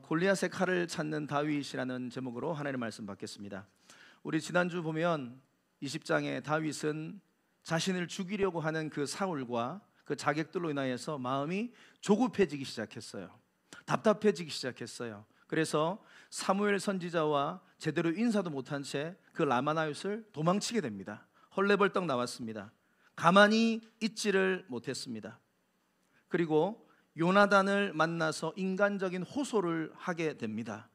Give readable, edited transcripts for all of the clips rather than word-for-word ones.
골리앗의 칼을 찾는 다윗이라는 제목으로 하나님의 말씀 받겠습니다. 우리 지난주 보면 20장에 다윗은 자신을 죽이려고 하는 그 사울과 그 자객들로 인하여서 마음이 조급해지기 시작했어요. 답답해지기 시작했어요. 그래서 사무엘 선지자와 제대로 인사도 못한 채 그 라마나옳을 도망치게 됩니다. 헐레벌떡 나왔습니다. 가만히 있지를 못했습니다. 그리고 요나단을 만나서 인간적인 호소를 하게 됩니다.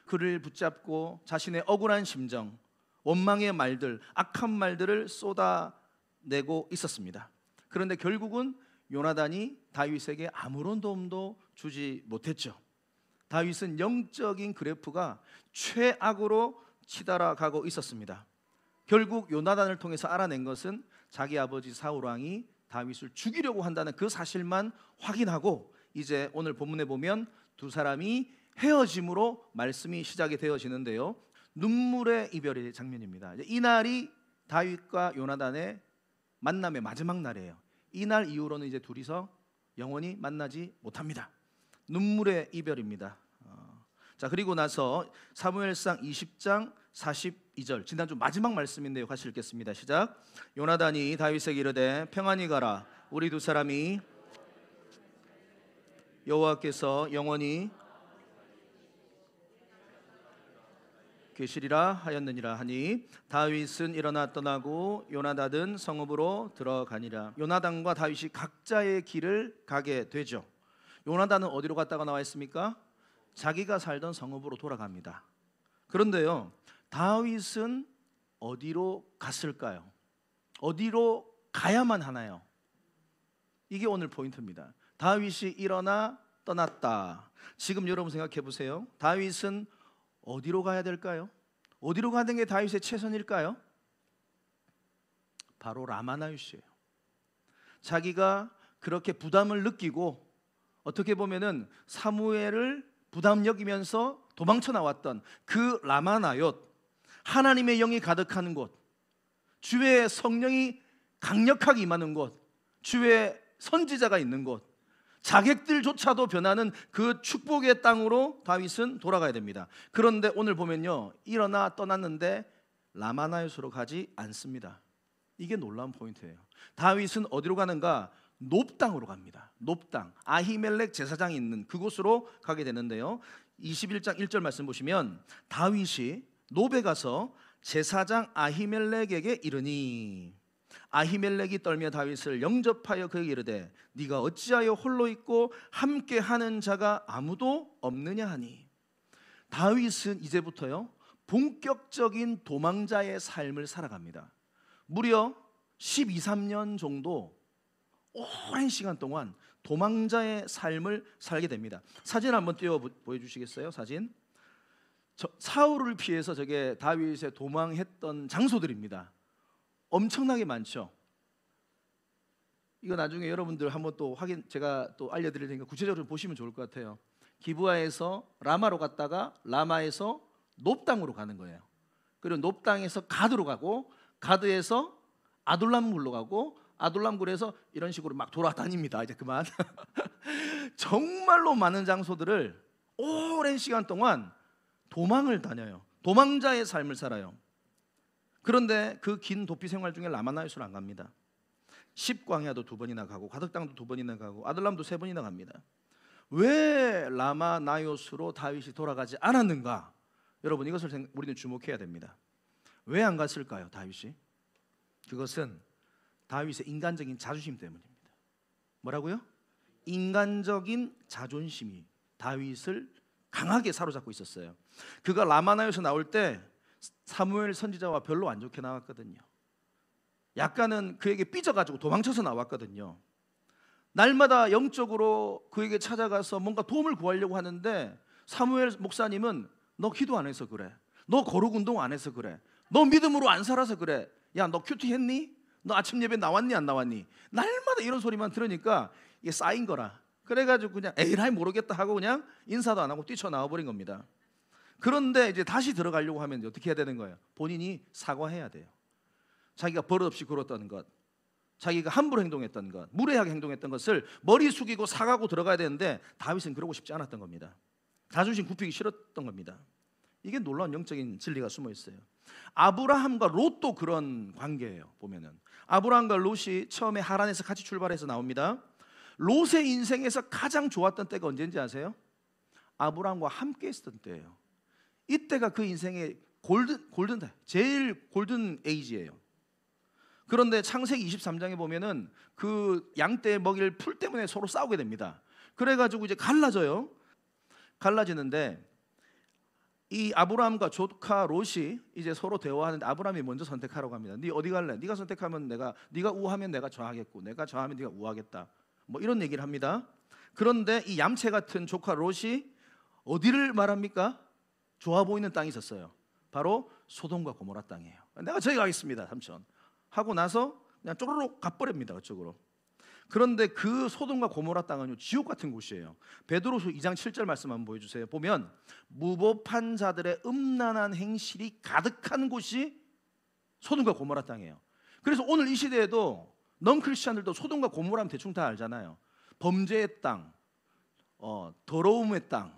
그를 붙잡고 자신의 억울한 심정, 원망의 말들, 악한 말들을 쏟아내고 있었습니다. 그런데 결국은 요나단이 다윗에게 아무런 도움도 주지 못했죠. 다윗은 영적인 그래프가 최악으로 치달아가고 있었습니다. 결국 요나단을 통해서 알아낸 것은 자기 아버지 사울왕이 다윗을 죽이려고 한다는 그 사실만 확인하고 이제 오늘 본문에 보면 두 사람이 헤어짐으로 말씀이 시작이 되어지는데요. 눈물의 이별의 장면입니다. 이 날이 다윗과 요나단의 만남의 마지막 날이에요. 이 날 이후로는 이제 둘이서 영원히 만나지 못합니다. 눈물의 이별입니다. 자, 그리고 나서 사무엘상 20장 42절 지난주 마지막 말씀인데요. 같이 읽겠습니다. 시작. 요나단이 다윗에게 이르되 평안히 가라. 우리 두 사람이 여호와께서 영원히 계시리라 하였느니라 하니 다윗은 일어나 떠나고 요나단은 성읍으로 들어가니라. 요나단과 다윗이 각자의 길을 가게 되죠. 요나단은 어디로 갔다가 나와 있습니까? 자기가 살던 성읍으로 돌아갑니다. 그런데요, 다윗은 어디로 갔을까요? 어디로 가야만 하나요? 이게 오늘 포인트입니다. 다윗이 일어나 떠났다. 지금 여러분 생각해 보세요. 다윗은 어디로 가야 될까요? 어디로 가는 게 다윗의 최선일까요? 바로 라마나옳이에요. 자기가 그렇게 부담을 느끼고 어떻게 보면은 사무엘을 부담 여기면서 도망쳐 나왔던 그 라마나옳, 하나님의 영이 가득한 곳, 주의 성령이 강력하게 임하는 곳, 주의 선지자가 있는 곳, 자객들조차도 변하는 그 축복의 땅으로 다윗은 돌아가야 됩니다. 그런데 오늘 보면요, 일어나 떠났는데 라마나옳으로 가지 않습니다. 이게 놀라운 포인트예요. 다윗은 어디로 가는가? 놉 땅으로 갑니다. 놉 땅, 아히멜렉 제사장이 있는 그곳으로 가게 되는데요. 21장 1절 말씀 보시면 다윗이 놉에 가서 제사장 아히멜렉에게 이르니 아히멜렉이 떨며 다윗을 영접하여 그에게 이르되 네가 어찌하여 홀로 있고 함께하는 자가 아무도 없느냐 하니. 다윗은 이제부터요 본격적인 도망자의 삶을 살아갑니다. 무려 12, 13년 정도 오랜 시간 동안 도망자의 삶을 살게 됩니다. 사진 한번 띄워 보여주시겠어요? 사진. 사울을 피해서 저게 다윗의 도망했던 장소들입니다. 엄청나게 많죠. 이거 나중에 여러분들 한번 또 제가 또 알려드릴 테니까 구체적으로 보시면 좋을 것 같아요. 기브아에서 라마로 갔다가 라마에서 놉 땅으로 가는 거예요. 그리고 놉 땅에서 가드로 가고 가드에서 아둘람굴로 가고 아둘람굴에서 이런 식으로 막 돌아다닙니다. 이제 그만. 정말로 많은 장소들을 오랜 시간 동안 도망을 다녀요. 도망자의 삶을 살아요. 그런데 그 긴 도피 생활 중에 라마나옳을 안 갑니다. 십광야도 2번이나 가고 가득 땅도 2번이나 가고 아둘람도 3번이나 갑니다. 왜 라마나옳으로 다윗이 돌아가지 않았는가? 여러분, 이것을 우리는 주목해야 됩니다. 왜 안 갔을까요, 다윗이? 그것은 다윗의 인간적인 자존심 때문입니다. 뭐라고요? 인간적인 자존심이 다윗을 강하게 사로잡고 있었어요. 그가 라마나옳에서 나올 때 사무엘 선지자와 별로 안 좋게 나왔거든요. 약간은 그에게 삐져가지고 도망쳐서 나왔거든요. 날마다 영적으로 그에게 찾아가서 뭔가 도움을 구하려고 하는데 사무엘 목사님은 너 기도 안 해서 그래, 너 거룩 운동 안 해서 그래, 너 믿음으로 안 살아서 그래, 야 너 큐티 했니? 너 아침 예배 나왔니 안 나왔니? 날마다 이런 소리만 들으니까 이게 쌓인 거라. 그래가지고 그냥 에이라이 모르겠다 하고 그냥 인사도 안 하고 뛰쳐나와 버린 겁니다. 그런데 이제 다시 들어가려고 하면 어떻게 해야 되는 거예요? 본인이 사과해야 돼요. 자기가 버릇없이 굴었던 것, 자기가 함부로 행동했던 것, 무례하게 행동했던 것을 머리 숙이고 사과하고 들어가야 되는데 다윗은 그러고 싶지 않았던 겁니다. 자존심 굽히기 싫었던 겁니다. 이게 놀라운 영적인 진리가 숨어 있어요. 아브라함과 롯도 그런 관계예요. 보면은 아브라함과 롯이 처음에 하란에서 같이 출발해서 나옵니다. 롯의 인생에서 가장 좋았던 때가 언제인지 아세요? 아브라함과 함께 있었던 때예요. 이때가 그 인생의 제일 골든 에이지예요. 그런데 창세기 23장에 보면은 그 양떼 먹일 풀 때문에 서로 싸우게 됩니다. 그래가지고 이제 갈라지는데 이 아브라함과 조카 롯이 이제 서로 대화하는데 아브라함이 먼저 선택하라고 합니다. 네 어디 갈래? 네가 선택하면 네가 우하면 내가 좌하겠고, 내가 좌하면 네가 우하겠다. 뭐 이런 얘기를 합니다. 그런데 이 얌체 같은 조카 롯이 어디를 말합니까? 좋아 보이는 땅이 있었어요. 바로 소돔과 고모라 땅이에요. 내가 저기 가겠습니다, 삼촌 하고 나서 그냥 쪼르륵 가버립니다, 그쪽으로. 그런데 그 소돔과 고모라 땅은요, 지옥 같은 곳이에요. 베드로서 2장 7절 말씀 한번 보여주세요. 보면 무법한 자들의 음란한 행실이 가득한 곳이 소돔과 고모라 땅이에요. 그래서 오늘 이 시대에도 넌 크리스찬들도 소돔과 고모라면 대충 다 알잖아요. 범죄의 땅, 더러움의 땅,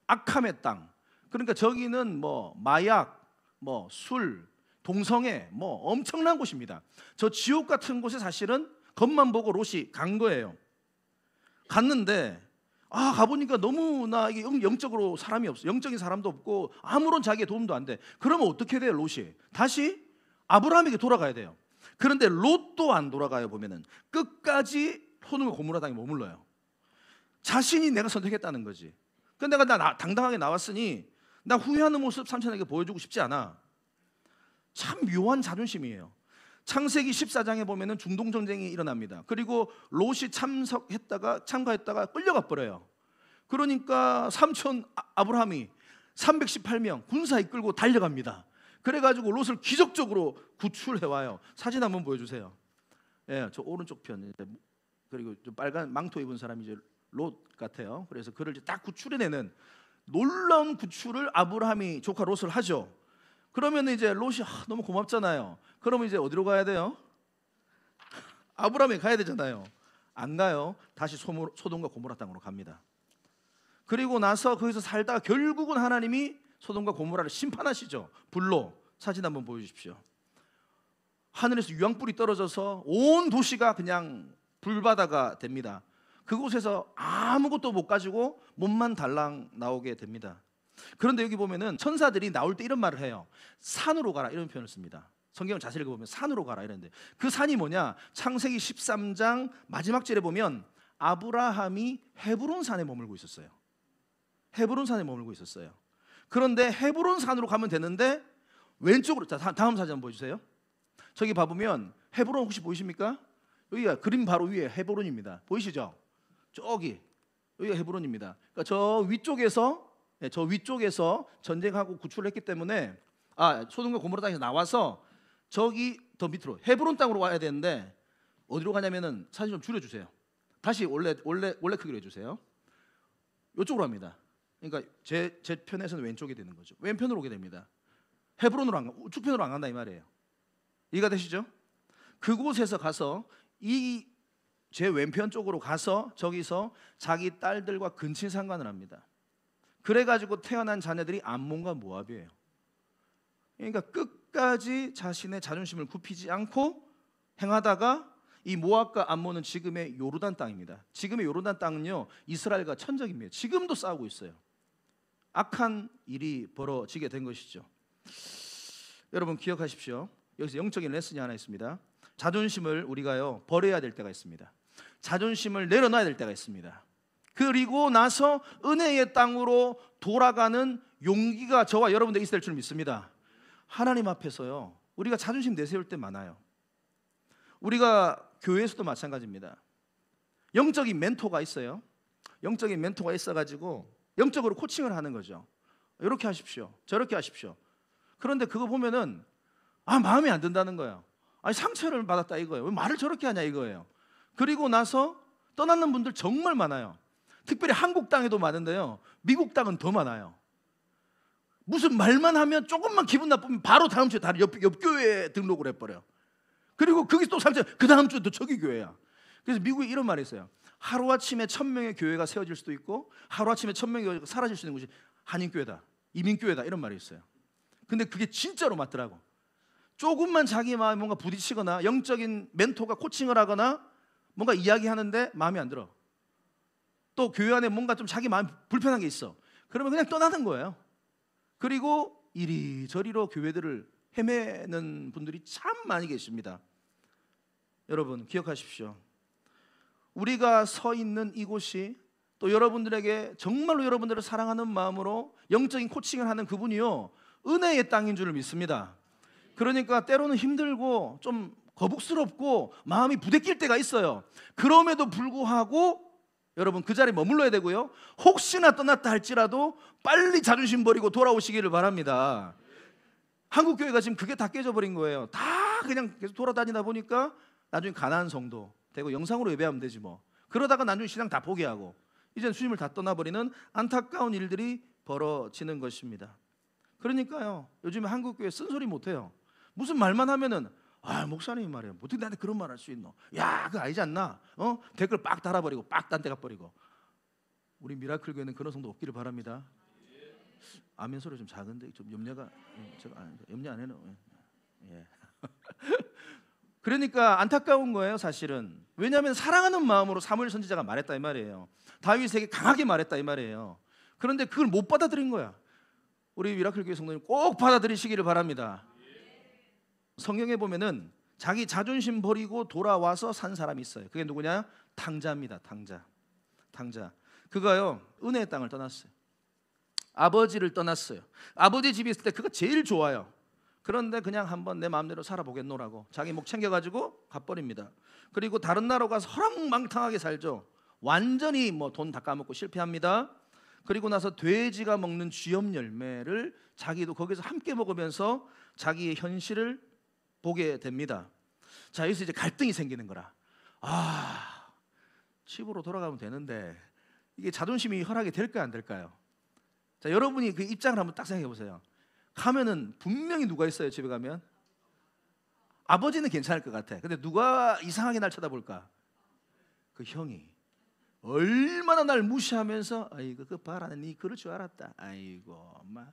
악함의 땅. 그러니까 저기는 뭐 마약, 뭐 술, 동성애, 뭐 엄청난 곳입니다. 저 지옥 같은 곳에 사실은 겉만 보고 롯이 간 거예요. 갔는데 가보니까 너무나 이게 영적으로 사람이 없어. 영적인 사람도 없고 아무런 자기의 도움도 안 돼. 그러면 어떻게 돼요, 롯이? 다시 아브라함에게 돌아가야 돼요. 그런데 롯도 안 돌아가요. 보면은 끝까지 소돔과 고모라 땅에 머물러요. 자신이 내가 선택했다는 거지. 근데 내가 당당하게 나왔으니 나 후회하는 모습 삼촌에게 보여주고 싶지 않아. 참 묘한 자존심이에요. 창세기 14장에 보면은 중동 전쟁이 일어납니다. 그리고 롯이 참가했다가 끌려가 버려요. 그러니까 삼촌 아브라함이 318명 군사 이끌고 달려갑니다. 그래가지고 롯을 기적적으로 구출해 와요. 사진 한번 보여주세요. 예, 저 오른쪽 편. 그리고 좀 빨간 망토 입은 사람이 이제 롯 같아요. 그래서 그를 이제 딱 구출해내는 놀라운 구출을 아브라함이 조카 롯을 하죠. 그러면 이제 롯이 너무 고맙잖아요. 그러면 이제 어디로 가야 돼요? 아브라함에 가야 되잖아요. 안 가요. 다시 소돔과 고모라 땅으로 갑니다. 그리고 나서 거기서 살다가 결국은 하나님이 소돔과 고모라를 심판하시죠. 불로. 사진 한번 보여주십시오. 하늘에서 유황불이 떨어져서 온 도시가 그냥 불바다가 됩니다. 그곳에서 아무것도 못 가지고 몸만 달랑 나오게 됩니다. 그런데 여기 보면은 천사들이 나올 때 이런 말을 해요. 산으로 가라, 이런 표현을 씁니다. 성경을 자세히 읽어보면 산으로 가라 이러는데, 그 산이 뭐냐? 창세기 13장 마지막 절에 보면 아브라함이 헤브론 산에 머물고 있었어요. 헤브론 산에 머물고 있었어요. 그런데 헤브론 산으로 가면 되는데 왼쪽으로, 자 다음 사진 한번 보여주세요. 저기 봐보면 헤브론 혹시 보이십니까? 여기가 그림 바로 위에 헤브론입니다. 보이시죠? 저기 여기가 헤브론입니다. 그러니까 저 위쪽에서 전쟁하고 구출을 했기 때문에 소돔과 고모라 땅에서 나와서 저기 더 밑으로 헤브론 땅으로 와야 되는데 어디로 가냐면은 사진 좀 줄여주세요. 다시 원래 크기로 해주세요. 이쪽으로 합니다. 그러니까 제 편에서는 왼쪽이 되는 거죠. 왼편으로 오게 됩니다. 헤브론으로 우측편으로 안 간다 이 말이에요. 이해가 되시죠? 그곳에서 가서 제 왼편 쪽으로 가서 저기서 자기 딸들과 근친 상관을 합니다. 그래가지고 태어난 자녀들이 암몬과 모압이에요. 그러니까 끝까지 자신의 자존심을 굽히지 않고 행하다가 이 모압과 암몬은 지금의 요르단 땅입니다. 지금의 요르단 땅은요, 이스라엘과 천적입니다. 지금도 싸우고 있어요. 악한 일이 벌어지게 된 것이죠. 여러분 기억하십시오. 여기서 영적인 레슨이 하나 있습니다. 자존심을 우리가요 버려야 될 때가 있습니다. 자존심을 내려놔야 될 때가 있습니다. 그리고 나서 은혜의 땅으로 돌아가는 용기가 저와 여러분들 있어야 될 줄 믿습니다. 하나님 앞에서요 우리가 자존심 내세울 때 많아요. 우리가 교회에서도 마찬가지입니다. 영적인 멘토가 있어요. 영적인 멘토가 있어가지고 영적으로 코칭을 하는 거죠. 이렇게 하십시오, 저렇게 하십시오. 그런데 그거 보면은 마음에 안 든다는 거예요. 상처를 받았다 이거예요. 왜 말을 저렇게 하냐 이거예요. 그리고 나서 떠나는 분들 정말 많아요. 특별히 한국 땅에도 많은데요, 미국 땅은 더 많아요. 무슨 말만 하면 조금만 기분 나쁘면 바로 다음 주에 다른 옆 교회에 등록을 해버려요. 그리고 거기서 또 상처, 그 다음 주에 또 저기 교회야. 그래서 미국에 이런 말이 있어요. 하루아침에 1000명의 교회가 세워질 수도 있고 하루아침에 1000명의 교회가 사라질 수 있는 곳이 한인교회다, 이민교회다, 이런 말이 있어요. 근데 그게 진짜로 맞더라고. 조금만 자기 마음에 뭔가 부딪히거나 영적인 멘토가 코칭을 하거나 뭔가 이야기하는데 마음에 안 들어, 또 교회 안에 뭔가 좀 자기 마음이 불편한 게 있어, 그러면 그냥 떠나는 거예요. 그리고 이리저리로 교회들을 헤매는 분들이 참 많이 계십니다. 여러분 기억하십시오. 우리가 서 있는 이곳이 또 여러분들에게 정말로 여러분들을 사랑하는 마음으로 영적인 코칭을 하는 그분이요, 은혜의 땅인 줄 믿습니다. 그러니까 때로는 힘들고 좀 거북스럽고 마음이 부대낄 때가 있어요. 그럼에도 불구하고 여러분 그 자리에 머물러야 되고요, 혹시나 떠났다 할지라도 빨리 자존심 버리고 돌아오시기를 바랍니다. 한국교회가 지금 그게 다 깨져버린 거예요. 다 그냥 계속 돌아다니다 보니까 나중에 가난한 성도 되고 영상으로 예배하면 되지 뭐. 그러다가 나중에 신앙 다 포기하고 이제는 주님을 다 떠나버리는 안타까운 일들이 벌어지는 것입니다. 그러니까요, 요즘에 한국교회 쓴소리 못해요. 무슨 말만 하면은 목사님이 말이에요, 어떻게 나한테 그런 말 할 수 있노? 야, 그거 아니지 않나? 댓글 빡 달아버리고 빡 딴 데 가버리고. 우리 미라클 교회는 그런 성도 없기를 바랍니다. 아멘 소리 좀 작은데 좀 염려가, 제가 염려 안 해요. 예. 그러니까 안타까운 거예요 사실은. 왜냐하면 사랑하는 마음으로 사무엘 선지자가 말했다 이 말이에요. 다윗에게 강하게 말했다 이 말이에요. 그런데 그걸 못 받아들인 거야. 우리 미라클 교회 성도님 꼭 받아들이시기를 바랍니다. 성경에 보면은 자기 자존심 버리고 돌아와서 산 사람이 있어요. 그게 누구냐? 탕자입니다. 탕자. 그가요 은혜의 땅을 떠났어요. 아버지를 떠났어요. 아버지 집에 있을 때 그가 제일 좋아요. 그런데 그냥 한번 내 마음대로 살아보겠노라고 자기 목 챙겨가지고 가버립니다. 그리고 다른 나라로 가서 허랑망탕하게 살죠. 완전히 뭐 돈 다 까먹고 실패합니다. 그리고 나서 돼지가 먹는 쥐염 열매를 자기도 거기서 함께 먹으면서 자기의 현실을 보게 됩니다. 자, 여기서 이제 갈등이 생기는 거라. 집으로 돌아가면 되는데 이게 자존심이 허락이 될까요, 안 될까요? 자, 여러분이 그 입장을 한번 딱 생각해 보세요. 가면은 분명히 누가 있어요. 집에 가면 아버지는 괜찮을 것 같아. 근데 누가 이상하게 날 쳐다볼까? 그 형이 얼마나 날 무시하면서 아이고 그 봐라, 니 그럴 줄 알았다, 아이고 엄마,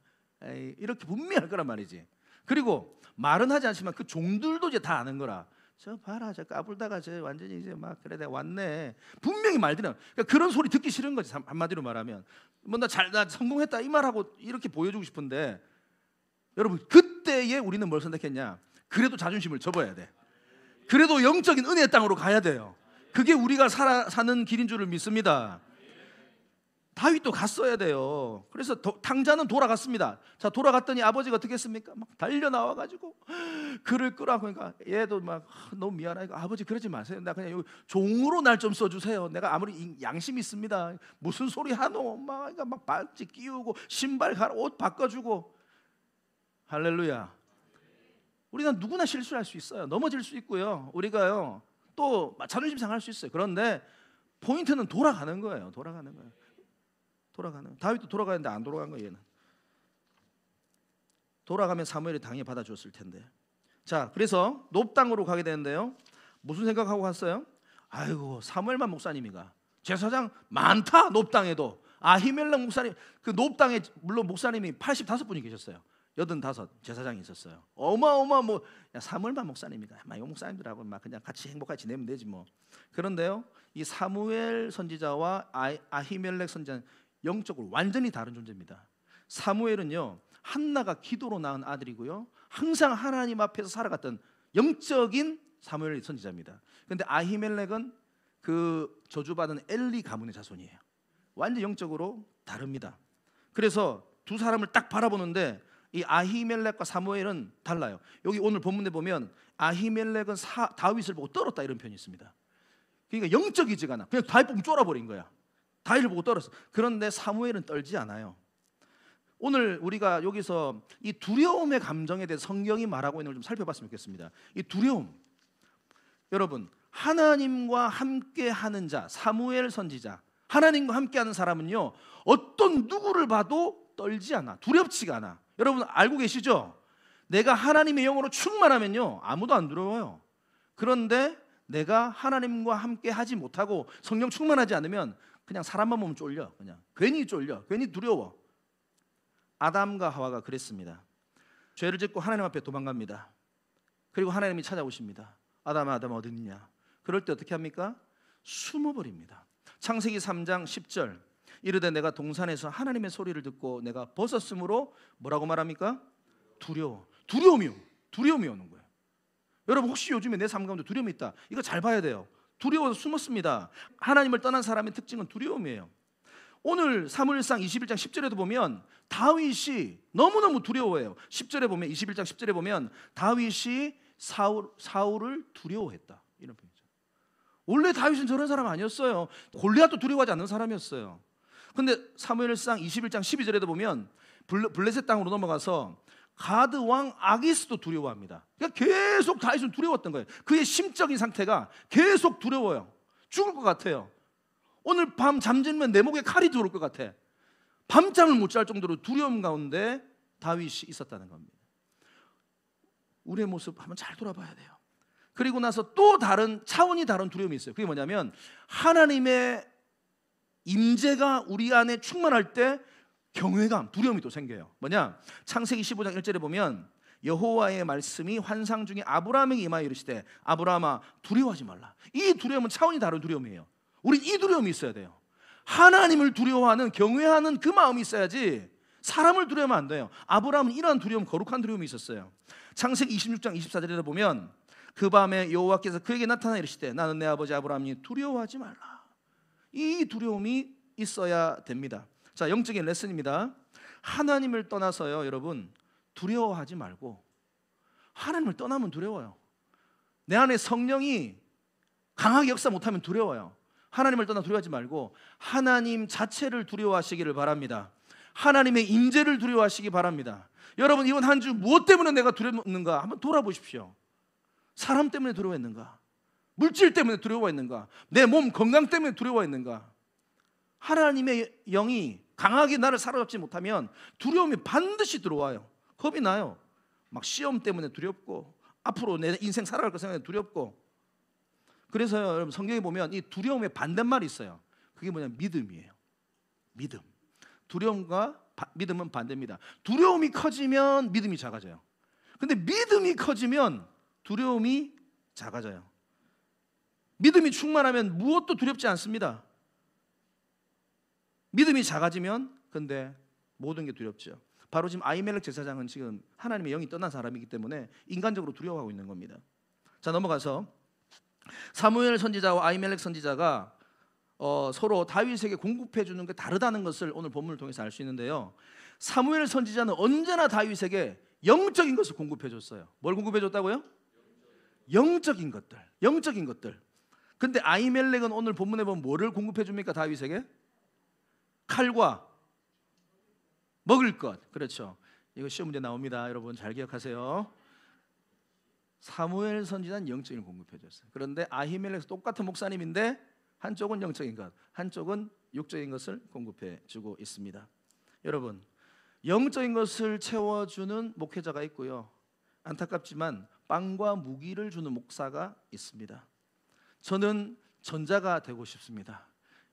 이렇게 분명히 할 거란 말이지. 그리고 말은 하지 않지만 그 종들도 이제 다 아는 거라. 저 봐라, 저 까불다가 저 완전히 이제 막 그래 내가 왔네. 분명히 말들은 그러니까 그런 소리 듣기 싫은 거지. 한마디로 말하면 뭐 나 성공했다 이 말하고 이렇게 보여주고 싶은데, 여러분 그때에 우리는 뭘 선택했냐? 그래도 자존심을 접어야 돼. 그래도 영적인 은혜의 땅으로 가야 돼요. 그게 우리가 사는 길인 줄을 믿습니다. 다윗도 갔어야 돼요. 그래서 탕자는 돌아갔습니다. 자, 돌아갔더니 아버지가 어떻게 했습니까? 막 달려 나와가지고 그를 끄라고. 그러니까 얘도 막 너무 미안하니까 아버지 그러지 마세요. 나 그냥 종으로 날 좀 써주세요. 내가 아무리 양심이 있습니다. 무슨 소리 하노? 막 반지 끼우고 신발 갈아 옷 바꿔주고. 할렐루야. 우리가 누구나 실수할 수 있어요. 넘어질 수 있고요. 우리가요 또 자존심 상할 수 있어요. 그런데 포인트는 돌아가는 거예요. 돌아가는 거예요. 다윗도 돌아가는데 안 돌아간 거예요. 얘는 돌아가면 사무엘이 당연히 받아줬을 텐데. 자, 그래서 높 땅으로 가게 되는데요, 무슨 생각하고 갔어요? 아이고 사무엘만 목사님이가 제사장 많다. 높 땅에도 아히멜렉 목사님, 그 높 땅에 물론 목사님이 85분이 계셨어요. 85 제사장이 있었어요. 어마어마 뭐 사무엘만 목사님이가 막 목사님들하고 막 그냥 같이 행복하게 지내면 되지 뭐. 그런데요 이 사무엘 선지자와 아히멜렉 선지자는 영적으로 완전히 다른 존재입니다. 사무엘은요 한나가 기도로 낳은 아들이고요, 항상 하나님 앞에서 살아갔던 영적인 사무엘 선지자입니다. 그런데 아히멜렉은 그 저주받은 엘리 가문의 자손이에요. 완전 영적으로 다릅니다. 그래서 두 사람을 딱 바라보는데 이 아히멜렉과 사무엘은 달라요. 여기 오늘 본문에 보면 아히멜렉은 다윗을 보고 떨었다 이런 표현이 있습니다. 그러니까 영적이지가 않아. 그냥 다윗 보고 쫄아버린 거야. 다윗을 보고 떨었어. 그런데 사무엘은 떨지 않아요. 오늘 우리가 여기서 이 두려움의 감정에 대해서 성경이 말하고 있는 걸 좀 살펴봤으면 좋겠습니다. 이 두려움, 여러분 하나님과 함께하는 자, 사무엘 선지자, 하나님과 함께하는 사람은요 어떤 누구를 봐도 떨지 않아, 두렵지가 않아. 여러분 알고 계시죠? 내가 하나님의 영으로 충만하면요 아무도 안 두려워요. 그런데 내가 하나님과 함께 하지 못하고 성령 충만하지 않으면 그냥 사람만 보면 쫄려. 그냥 괜히 쫄려. 괜히 두려워. 아담과 하와가 그랬습니다. 죄를 짓고 하나님 앞에 도망갑니다. 그리고 하나님이 찾아오십니다. 아담아, 아담아 어디 있냐? 그럴 때 어떻게 합니까? 숨어버립니다. 창세기 3장 10절 이르되 내가 동산에서 하나님의 소리를 듣고 내가 벗었으므로 뭐라고 말합니까? 두려움이 오는 거예요. 여러분 혹시 요즘에 내 삶 가운데 두려움이 있다, 이거 잘 봐야 돼요. 두려워서 숨었습니다. 하나님을 떠난 사람의 특징은 두려움이에요. 오늘 사무엘상 21장 10절에도 보면 다윗이 너무너무 두려워해요. 10절에 보면 21장 10절에 보면 다윗이 사울을 두려워했다, 이런 표현이죠. 원래 다윗은 저런 사람 아니었어요. 골리앗도 두려워하지 않는 사람이었어요. 근데 사무엘상 21장 12절에도 보면 블레셋 땅으로 넘어가서 가드 왕 아기스도 두려워합니다. 그러니까 계속 다윗은 두려웠던 거예요. 그의 심적인 상태가 계속 두려워요. 죽을 것 같아요. 오늘 밤 잠들면 내 목에 칼이 들어올 것 같아. 밤잠을 못 잘 정도로 두려움 가운데 다윗이 있었다는 겁니다. 우리의 모습 한번 잘 돌아봐야 돼요. 그리고 나서 또 차원이 다른 두려움이 있어요. 그게 뭐냐면 하나님의 임재가 우리 안에 충만할 때 경외감, 두려움이 또 생겨요. 뭐냐? 창세기 15장 1절에 보면 여호와의 말씀이 환상 중에 아브라함에게 임하여 이르시되 아브라함아 두려워하지 말라. 이 두려움은 차원이 다른 두려움이에요. 우린 이 두려움이 있어야 돼요. 하나님을 두려워하는, 경외하는 그 마음이 있어야지 사람을 두려워하면 안 돼요. 아브라함은 이러한 두려움, 거룩한 두려움이 있었어요. 창세기 26장 24절에 보면 그 밤에 여호와께서 그에게 나타나 이르시되 나는 내 아버지 아브라함이 두려워하지 말라. 이 두려움이 있어야 됩니다. 자, 영적인 레슨입니다. 하나님을 떠나서요, 여러분 두려워하지 말고, 하나님을 떠나면 두려워요. 내 안에 성령이 강하게 역사 못하면 두려워요. 하나님을 떠나 두려워하지 말고 하나님 자체를 두려워하시기를 바랍니다. 하나님의 임재를 두려워하시기 바랍니다. 여러분 이번 한 주 무엇 때문에 내가 두려웠는가 한번 돌아보십시오. 사람 때문에 두려워했는가? 물질 때문에 두려워했는가? 내 몸 건강 때문에 두려워했는가? 하나님의 영이 강하게 나를 사로잡지 못하면 두려움이 반드시 들어와요. 겁이 나요. 막 시험 때문에 두렵고, 앞으로 내 인생 살아갈 것 생각에 두렵고. 그래서요, 여러분 성경에 보면 이 두려움의 반대말이 있어요. 그게 뭐냐면 믿음이에요. 믿음. 두려움과 믿음은 반대입니다. 두려움이 커지면 믿음이 작아져요. 근데 믿음이 커지면 두려움이 작아져요. 믿음이 충만하면 무엇도 두렵지 않습니다. 믿음이 작아지면 근데 모든 게 두렵죠. 바로 지금 아히멜렉 제사장은 지금 하나님의 영이 떠난 사람이기 때문에 인간적으로 두려워하고 있는 겁니다. 자, 넘어가서 사무엘 선지자와 아히멜렉 선지자가 서로 다윗에게 공급해 주는 게 다르다는 것을 오늘 본문을 통해서 알 수 있는데요. 사무엘 선지자는 언제나 다윗에게 영적인 것을 공급해 줬어요. 뭘 공급해 줬다고요? 영적인 것들. 근데 아히멜렉은 오늘 본문에 보면 뭐를 공급해 줍니까? 다윗에게? 칼과 먹을 것. 그렇죠. 이거 시험 문제 나옵니다. 여러분 잘 기억하세요. 사무엘 선지자는 영적인 공급해 줬어요. 그런데 아히멜렉 똑같은 목사님인데 한쪽은 영적인 것, 한쪽은 육적인 것을 공급해 주고 있습니다. 여러분, 영적인 것을 채워주는 목회자가 있고요, 안타깝지만 빵과 무기를 주는 목사가 있습니다. 저는 전자가 되고 싶습니다.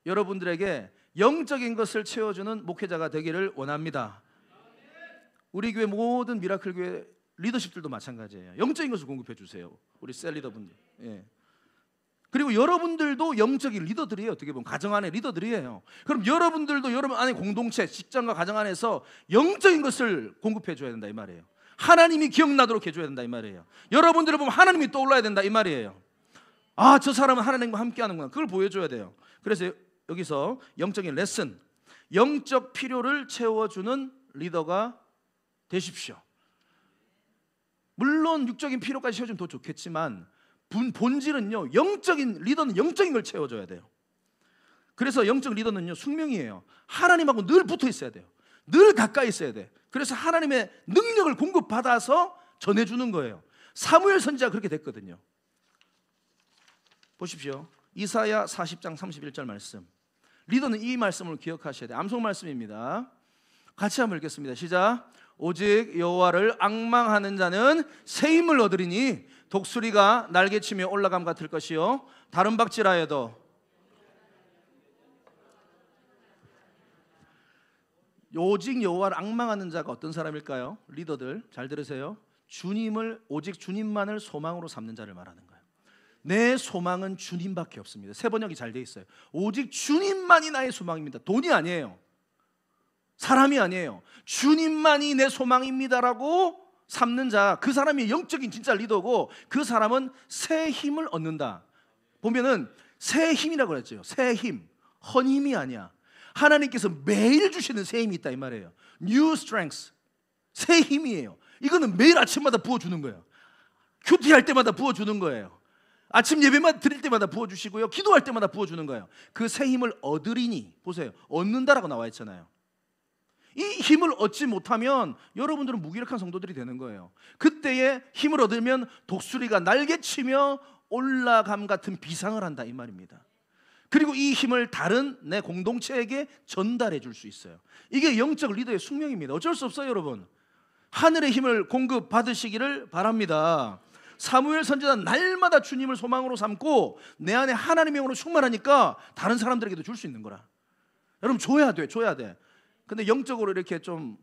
여러분들에게 영적인 것을 채워주는 목회자가 되기를 원합니다. 우리 교회 모든 미라클 교회 리더십들도 마찬가지예요. 영적인 것을 공급해 주세요. 우리 셀 리더분들. 예. 그리고 여러분들도 영적인 리더들이에요. 어떻게 보면 가정 안에 리더들이에요. 그럼 여러분들도 여러분 안에 공동체, 직장과 가정 안에서 영적인 것을 공급해 줘야 된다 이 말이에요. 하나님이 기억나도록 해줘야 된다 이 말이에요. 여러분들을 보면 하나님이 떠올라야 된다 이 말이에요. 아, 저 사람은 하나님과 함께 하는구나. 그걸 보여줘야 돼요. 그래서 여기서 영적인 레슨, 영적 필요를 채워주는 리더가 되십시오. 물론 육적인 필요까지 채워주면 더 좋겠지만 본질은요, 영적인 리더는 영적인 걸 채워줘야 돼요. 그래서 영적 리더는요, 숙명이에요. 하나님하고 늘 붙어 있어야 돼요. 늘 가까이 있어야 돼. 그래서 하나님의 능력을 공급받아서 전해주는 거예요. 사무엘 선지자가 그렇게 됐거든요. 보십시오. 이사야 40장 31절 말씀. 리더는 이 말씀을 기억하셔야 돼요. 암송 말씀입니다. 같이 한번 읽겠습니다. 시작. 오직 여호와를 앙망하는 자는 새 힘을 얻으리니 독수리가 날개치며 올라감 같을 것이요 다른 박질하여도. 오직 여호와를 앙망하는 자가 어떤 사람일까요? 리더들 잘 들으세요. 주님을, 오직 주님만을 소망으로 삼는 자를 말하는 거예요. 내 소망은 주님밖에 없습니다. 세 번역이 잘 돼 있어요. 오직 주님만이 나의 소망입니다. 돈이 아니에요, 사람이 아니에요. 주님만이 내 소망입니다라고 삼는 자, 그 사람이 영적인 진짜 리더고, 그 사람은 새 힘을 얻는다. 보면은 새 힘이라고 그랬죠. 새 힘, 헌힘이 아니야. 하나님께서 매일 주시는 새 힘이 있다 이 말이에요. New strength, 새 힘이에요. 이거는 매일 아침마다 부어주는 거예요. 큐티할 때마다 부어주는 거예요. 아침 예배만 드릴 때마다 부어주시고요, 기도할 때마다 부어주는 거예요. 그 새 힘을 얻으리니, 보세요, 얻는다라고 나와 있잖아요. 이 힘을 얻지 못하면 여러분들은 무기력한 성도들이 되는 거예요. 그때에 힘을 얻으면 독수리가 날개치며 올라감 같은 비상을 한다 이 말입니다. 그리고 이 힘을 다른 내 공동체에게 전달해 줄 수 있어요. 이게 영적 리더의 숙명입니다. 어쩔 수 없어요, 여러분. 하늘의 힘을 공급 받으시기를 바랍니다. 사무엘 선지자는 날마다 주님을 소망으로 삼고 내 안에 하나님의 영으로 충만하니까 다른 사람들에게도 줄 수 있는 거라. 여러분, 줘야 돼. 근데 영적으로 이렇게 좀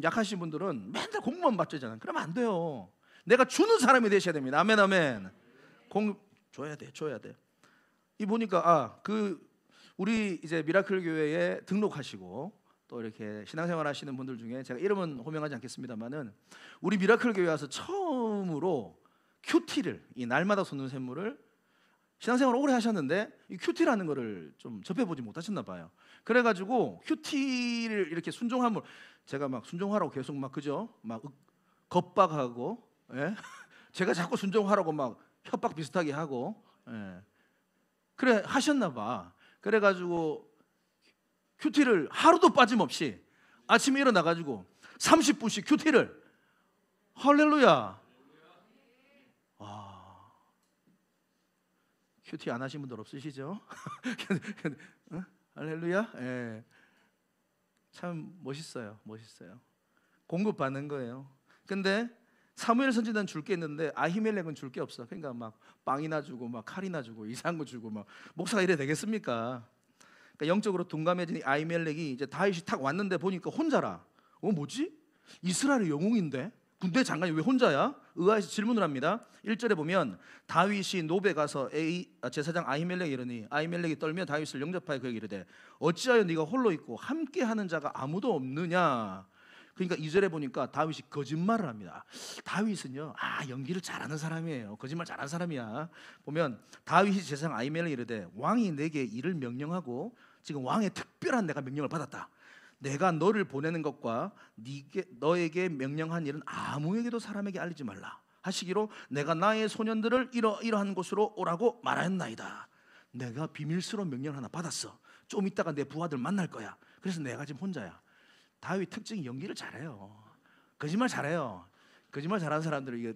약하신 분들은 맨날 공부만 받잖아요. 그러면 안 돼요. 내가 주는 사람이 되셔야 됩니다. 아멘, 아멘. 줘야 돼. 이 보니까 우리 이제 미라클 교회에 등록하시고 또 이렇게 신앙생활 하시는 분들 중에, 제가 이름은 호명하지 않겠습니다만은, 우리 미라클 교회 와서 처음으로 큐티를, 이 날마다 솟는 샘물을, 신앙생활 오래 하셨는데 이 큐티라는 거를 좀 접해보지 못하셨나 봐요. 그래가지고 큐티를 이렇게 순종함을, 제가 막 순종하라고 계속 막 그죠? 막 겁박하고, 예? 제가 자꾸 순종하라고 막 협박 비슷하게 하고, 예. 그래 하셨나 봐. 그래가지고 큐티를 하루도 빠짐없이 아침에 일어나가지고 30분씩 큐티를, 할렐루야. 큐티 안 하신 분들 없으시죠? 할렐루야. 예. 참 멋있어요. 공급받는 거예요. 근데 사무엘 선지자는 줄 게 있는데 아히멜렉은 줄 게 없어. 그러니까 막 빵이나 주고 막 칼이나 주고 이상한 거 주고, 막 목사가 이래 되겠습니까? 그러니까 영적으로 둔감해진 아히멜렉이 이제 다윗이 탁 왔는데 보니까 혼자라. 뭐지? 이스라엘의 영웅인데 군대 장관이 왜 혼자야? 의아해서 질문을 합니다. 1절에 보면 다윗이 노베 가서 제사장 아히멜렉이 이르니 아히멜렉이 떨며 다윗을 영접하여 그에게 이르되 어찌하여 네가 홀로 있고 함께하는 자가 아무도 없느냐? 그러니까 2절에 보니까 다윗이 거짓말을 합니다. 다윗은요, 연기를 잘하는 사람이에요. 거짓말 잘하는 사람이야. 보면 다윗이 제사장 아히멜렉이 이르되 왕이 내게 이를 명령하고, 지금 왕의 특별한 내가 명령을 받았다. 내가 너를 보내는 것과 너에게 명령한 일은 아무에게도 사람에게 알리지 말라 하시기로 내가 나의 소년들을 이러한 곳으로 오라고 말하였나이다. 내가 비밀스러운 명령을 하나 받았어. 좀 있다가 내 부하들 만날 거야. 그래서 내가 지금 혼자야. 다윗 특징이 연기를 잘해요. 거짓말 잘해요. 거짓말 잘하는 사람들은 이게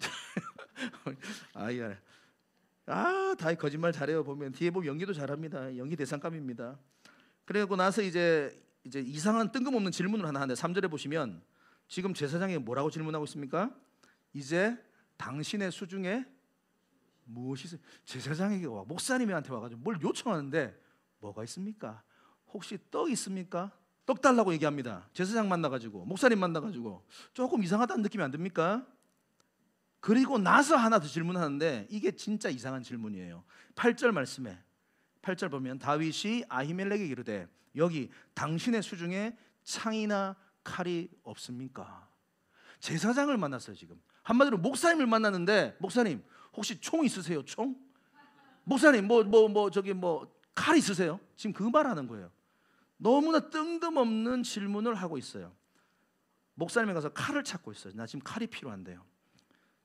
다윗 거짓말 잘해요. 보면 뒤에 보면 연기도 잘합니다. 연기 대상감입니다. 그리고 나서 이제 이상한 뜬금없는 질문을 하나 하는데 3절에 보시면 지금 제사장이 뭐라고 질문하고 있습니까? 이제 당신의 수중에 무엇이 있어요? 제사장에게 와, 목사님한테 와가지고 뭘 요청하는데 뭐가 있습니까? 혹시 떡 있습니까? 떡 달라고 얘기합니다. 제사장 만나가지고, 목사님 만나가지고 조금 이상하다는 느낌이 안 듭니까? 그리고 나서 하나 더 질문하는데 이게 진짜 이상한 질문이에요. 8절 말씀에 8절 보면 다윗이 아히멜렉에게 이르되 여기 당신의 수중에 창이나 칼이 없습니까? 제사장을 만났어요. 지금 한마디로 목사님을 만났는데, 목사님 혹시 총 있으세요? 총? 목사님 칼 있으세요? 지금 그 말하는 거예요. 너무나 뜬금없는 질문을 하고 있어요. 목사님에 가서 칼을 찾고 있어요. 나 지금 칼이 필요한데요.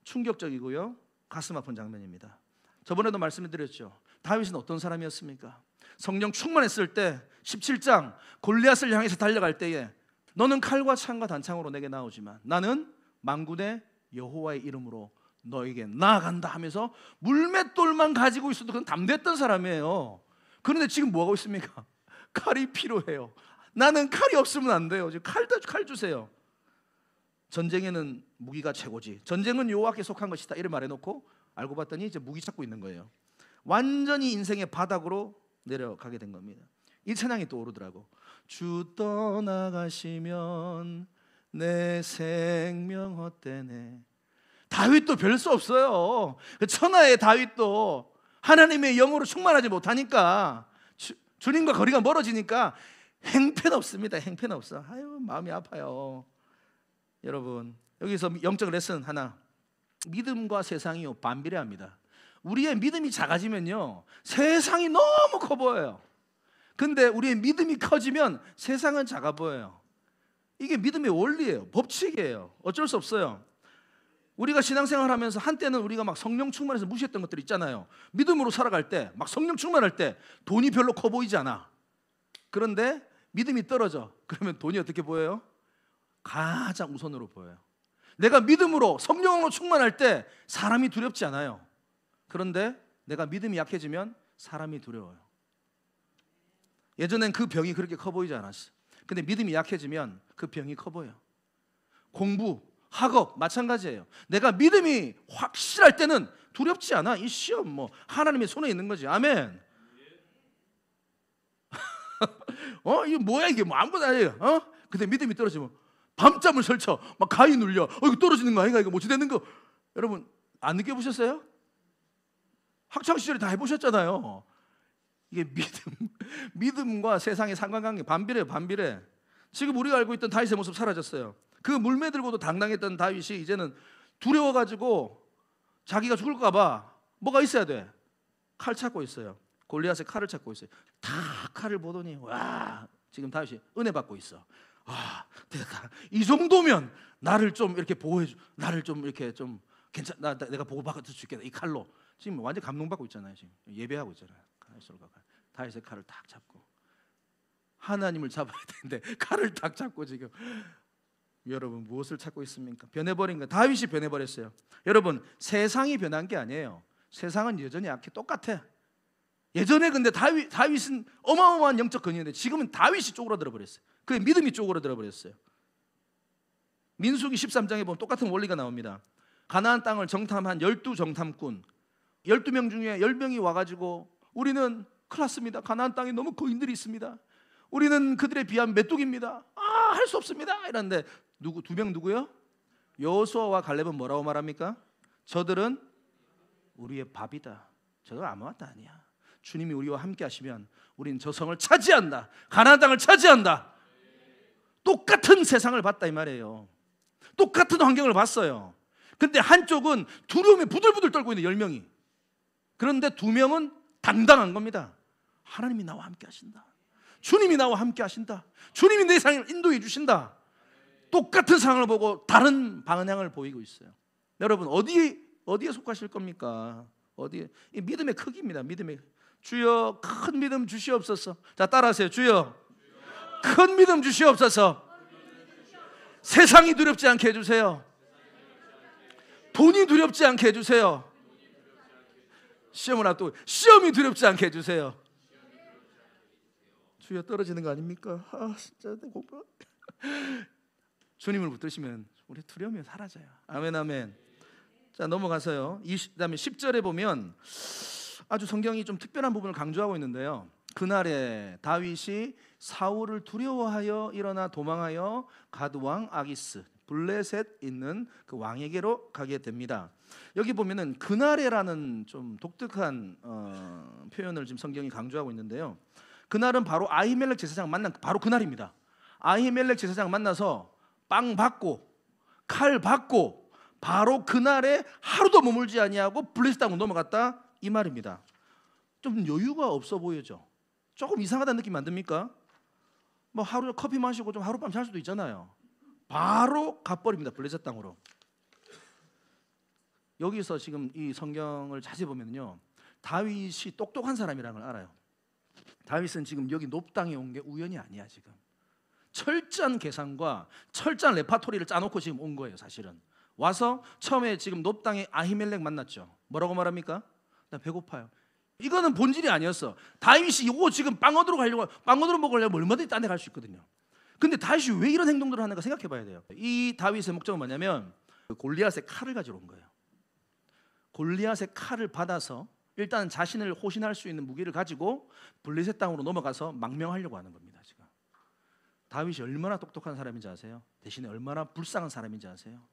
충격적이고요, 가슴 아픈 장면입니다. 저번에도 말씀드렸죠. 다윗은 어떤 사람이었습니까? 성령 충만했을 때 17장 골리앗을 향해서 달려갈 때에 너는 칼과 창과 단창으로 내게 나오지만 나는 만군의 여호와의 이름으로 너에게 나아간다 하면서 물맷돌만 가지고 있어도 그건 담대했던 사람이에요. 그런데 지금 뭐하고 있습니까? 칼이 필요해요. 나는 칼이 없으면 안 돼요. 칼 주세요. 전쟁에는 무기가 최고지. 전쟁은 여호와께 속한 것이다. 이런 말해놓고 알고 봤더니 이제 무기 찾고 있는 거예요. 완전히 인생의 바닥으로 내려가게 된 겁니다. 이 찬양이 떠오르더라고. 주 떠나가시면 내 생명 헛되네. 다윗도 별 수 없어요. 천하의 다윗도 하나님의 영으로 충만하지 못하니까 주님과 거리가 멀어지니까 행편없습니다. 행편없어. 아유, 마음이 아파요. 여러분, 여기서 영적 레슨 하나. 믿음과 세상이요 반비례합니다. 우리의 믿음이 작아지면요 세상이 너무 커 보여요. 근데 우리의 믿음이 커지면 세상은 작아 보여요. 이게 믿음의 원리예요. 법칙이에요. 어쩔 수 없어요. 우리가 신앙생활 하면서 한때는 우리가 막 성령 충만해서 무시했던 것들 있잖아요. 믿음으로 살아갈 때, 막 성령 충만할 때 돈이 별로 커 보이지 않아. 그런데 믿음이 떨어져. 그러면 돈이 어떻게 보여요? 가장 우선으로 보여요. 내가 믿음으로 성령으로 충만할 때 사람이 두렵지 않아요. 그런데 내가 믿음이 약해지면 사람이 두려워요. 예전엔 그 병이 그렇게 커 보이지 않았어. 근데 믿음이 약해지면 그 병이 커 보여. 공부, 학업 마찬가지예요. 내가 믿음이 확실할 때는 두렵지 않아. 이 시험 뭐 하나님의 손에 있는 거지. 아멘. 이게 뭐야 이게 뭐 아무것도 아니에요. 근데 믿음이 떨어지면 밤잠을 설쳐 막 가위 눌려. 이거 떨어지는 거 아이가 이거 뭐지 되는 거. 여러분 안 느껴보셨어요? 학창 시절에 다 해보셨잖아요. 이게 믿음과 세상의 상관관계 반비례예요. 반비례. 지금 우리가 알고 있던 다윗의 모습 사라졌어요. 그 물매들고도 당당했던 다윗이 이제는 두려워가지고 자기가 죽을까 봐 뭐가 있어야 돼? 칼 찾고 있어요. 골리앗의 칼을 찾고 있어요. 다 칼을 보더니 와 지금 다윗이 은혜 받고 있어. 됐다. 이 정도면 나를 좀 이렇게 보호해줘. 나를 좀 이렇게 좀 괜찮. 내가 보호받을 수 있겠다. 이 칼로 지금 완전 감동받고 있잖아요. 지금 예배하고 있잖아요. 다윗의 칼을 딱 잡고 하나님을 잡아야 되는데 칼을 딱 잡고 지금 여러분 무엇을 찾고 있습니까? 변해버린 거. 다윗이 변해버렸어요. 여러분 세상이 변한 게 아니에요. 세상은 여전히 약해. 똑같아. 예전에 근데 다윗은 어마어마한 영적 근육인데 지금은 다윗이 쪼그라들어 버렸어요. 그의 믿음이 쪼그라들어 버렸어요. 민수기 13장에 보면 똑같은 원리가 나옵니다. 가나안 땅을 정탐한 12정탐꾼 12명 중에 10명이 와가지고 우리는 큰일 났습니다. 가나안 땅에 너무 거인들이 있습니다. 우리는 그들에 비하면 메뚜기입니다. 할 수 없습니다. 이런데 두 명 누구요? 여호수아와 갈렙은 뭐라고 말합니까? 저들은 우리의 밥이다. 저들 아무것도 아니야. 주님이 우리와 함께 하시면 우리는 저 성을 차지한다. 가나안 땅을 차지한다. 똑같은 세상을 봤다 이 말이에요. 똑같은 환경을 봤어요. 근데 한쪽은 두려움에 부들부들 떨고 있는 10명이. 그런데 2명은 당당한 겁니다. 하나님이 나와 함께 하신다. 주님이 나와 함께 하신다. 주님이 내 삶을 인도해 주신다. 똑같은 상황을 보고 다른 방향을 보이고 있어요. 여러분 어디에 속하실 겁니까? 어디에? 이 믿음의 크기입니다. 믿음의 주여 큰 믿음 주시옵소서. 자 따라하세요. 주여 큰 믿음 주시옵소서. 세상이 두렵지 않게 해주세요. 돈이 두렵지 않게 해주세요. 시험을 앞두고 시험이 두렵지 않게 해주세요. 주여 떨어지는 거 아닙니까? 진짜 공부. 주님을 붙드시면 우리 두려움이 사라져요. 아멘 아멘. 자 넘어가서요. 그다음에 10절에 보면 아주 성경이 좀 특별한 부분을 강조하고 있는데요. 그날에 다윗이 사울을 두려워하여 일어나 도망하여 가드왕 아기스 블레셋 있는 그 왕에게로 가게 됩니다. 여기 보면은 그날에라는 좀 독특한 표현을 지금 성경이 강조하고 있는데요. 그날은 바로 아히멜렉 제사장 만난 바로 그날입니다. 아히멜렉 제사장 만나서 빵 받고 칼 받고 바로 그날에 하루도 머물지 아니하고 블레셋 땅으로 넘어갔다 이 말입니다. 좀 여유가 없어 보이죠. 조금 이상하다는 느낌 안 듭니까? 뭐 하루 커피 마시고 좀 하룻밤 잘 수도 있잖아요. 바로 가버립니다. 블레셋 땅으로. 여기서 지금 이 성경을 자세히 보면요, 다윗이 똑똑한 사람이라는 걸 알아요. 다윗은 지금 여기 높 땅에 온 게 우연이 아니야. 지금 철저한 계산과 철저한 레파토리를 짜놓고 지금 온 거예요. 사실은 와서 처음에 지금 높 땅에 아히멜렉 만났죠. 뭐라고 말합니까? 나 배고파요. 이거는 본질이 아니었어. 다윗이 이거 지금 빵 얻으러 가려고, 빵 얻으러 먹으려면 얼마든지 딴 데 갈 수 있거든요. 근데 다윗이 왜 이런 행동들을 하는가 생각해 봐야 돼요. 이 다윗의 목적은 뭐냐면 골리앗의 칼을 가지러 온 거예요. 골리앗의 칼을 받아서 일단 자신을 호신할 수 있는 무기를 가지고 블레셋 땅으로 넘어가서 망명하려고 하는 겁니다. 지금 다윗이 얼마나 똑똑한 사람인지 아세요? 대신에 얼마나 불쌍한 사람인지 아세요?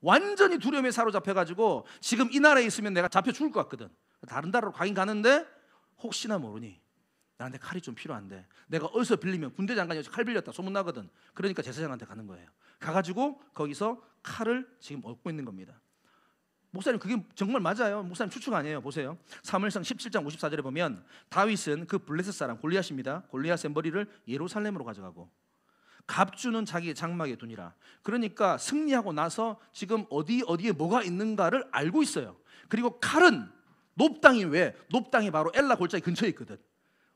완전히 두려움에 사로잡혀가지고 지금 이 나라에 있으면 내가 잡혀 죽을 것 같거든. 다른 나라로 가긴 가는데 혹시나 모르니 나한테 칼이 좀 필요한데, 내가 어디서 빌리면 군대 장관이 칼 빌렸다 소문나거든. 그러니까 제사장한테 가는 거예요. 가가지고 거기서 칼을 지금 얻고 있는 겁니다. 목사님 그게 정말 맞아요? 목사님 추측 아니에요. 보세요. 사무엘상 17장 54절에 보면 다윗은 그 블레셋 사람 골리앗입니다. 골리앗의 머리를 예루살렘으로 가져가고 갑주는 자기의 장막에 두니라. 그러니까 승리하고 나서 지금 어디에 뭐가 있는가를 알고 있어요. 그리고 칼은 높당이, 왜? 높당이 바로 엘라 골짜기 근처에 있거든.